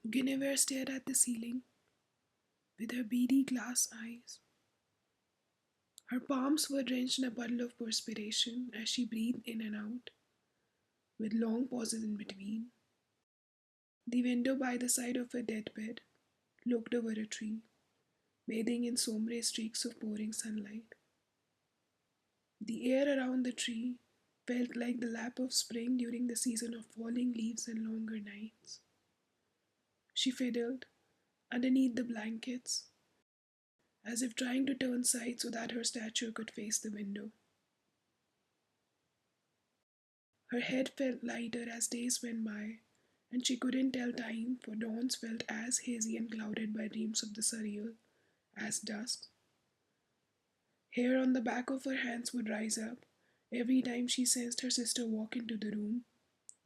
Guinevere stared at the ceiling with her beady glass eyes. Her palms were drenched in a puddle of perspiration as she breathed in and out, with long pauses in between. The window by the side of her deathbed looked over a tree, bathing in sombre streaks of pouring sunlight. The air around the tree felt like the lap of spring during the season of falling leaves and longer nights. She fiddled underneath the blankets, as if trying to turn sides so that her stature could face the window. Her head felt lighter as days went by, and she couldn't tell time, for dawns felt as hazy and clouded by dreams of the surreal as dusk. Hair on the back of her hands would rise up every time she sensed her sister walk into the room,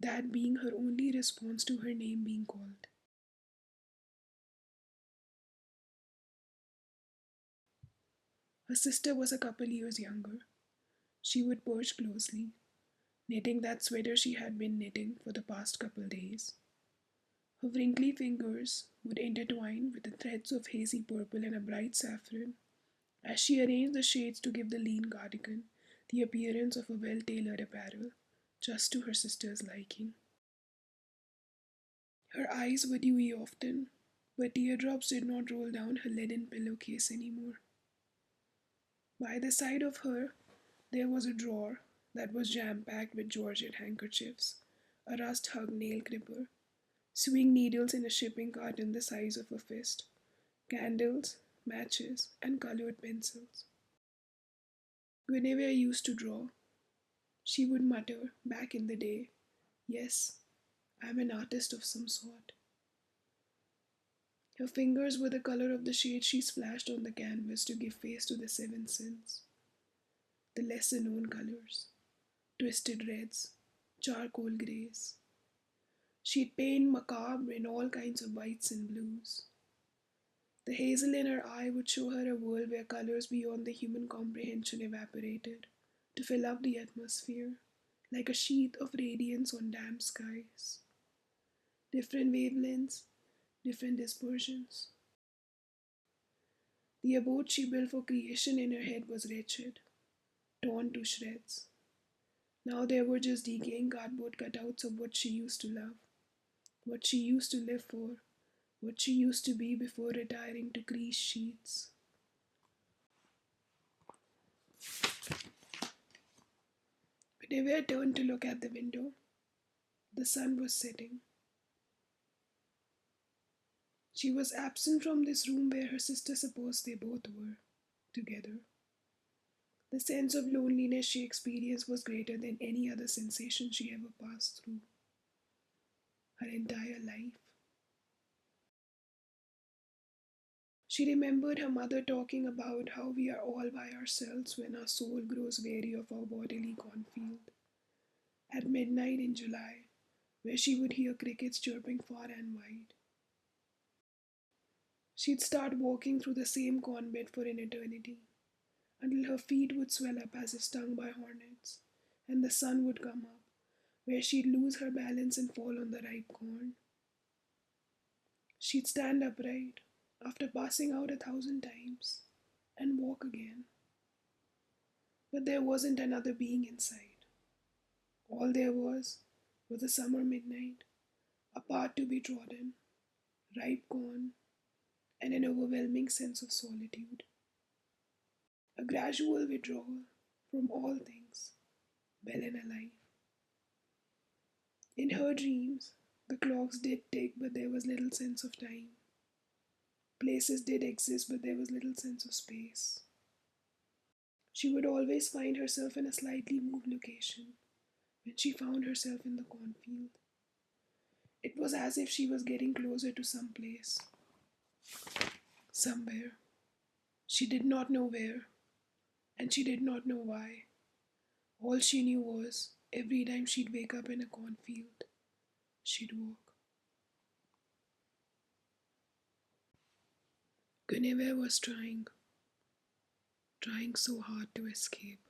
that being her only response to her name being called. Her sister was a couple years younger. She would perch closely, knitting that sweater she had been knitting for the past couple days. Her wrinkly fingers would intertwine with the threads of hazy purple and a bright saffron as she arranged the shades to give the lean cardigan the appearance of a well tailored apparel, just to her sister's liking. Her eyes were dewy often, but teardrops did not roll down her leaden pillowcase anymore. By the side of her, there was a drawer that was jam packed with Georgette handkerchiefs, a rust hugged nail clipper, sewing needles in a shipping carton the size of a fist, candles, matches, and colored pencils. Guinevere used to draw. She would mutter, back in the day, "Yes, I'm an artist of some sort." Her fingers were the color of the shade she splashed on the canvas to give face to the seven sins, the lesser known colors, twisted reds, charcoal greys. She'd paint macabre in all kinds of whites and blues. The hazel in her eye would show her a world where colors beyond the human comprehension evaporated to fill up the atmosphere, like a sheath of radiance on damp skies. Different wavelengths, different dispersions. The abode she built for creation in her head was wretched, torn to shreds. Now there were just decaying cardboard cutouts of what she used to love, what she used to live for, what she used to be before retiring to crease sheets. Guinevere turned to look at the window. The sun was setting. She was absent from this room where her sister supposed they both were, together. The sense of loneliness she experienced was greater than any other sensation she ever passed through. Her entire life. She remembered her mother talking about how we are all by ourselves when our soul grows weary of our bodily cornfield. At midnight in July, where she would hear crickets chirping far and wide. She'd start walking through the same corn bed for an eternity, until her feet would swell up as if stung by hornets, and the sun would come up, where she'd lose her balance and fall on the ripe corn. She'd stand upright, after passing out 1,000 times, and walk again. But there wasn't another being inside. All there was a summer midnight, a path to be trodden, ripe corn, and an overwhelming sense of solitude. A gradual withdrawal from all things, well and alive. In her dreams, the clocks did tick, but there was little sense of time. Places did exist, but there was little sense of space. She would always find herself in a slightly moved location when she found herself in the cornfield. It was as if she was getting closer to some place, somewhere. She did not know where, and she did not know why. All she knew was, every time she'd wake up in a cornfield, she'd walk. Guinevere was trying so hard to escape.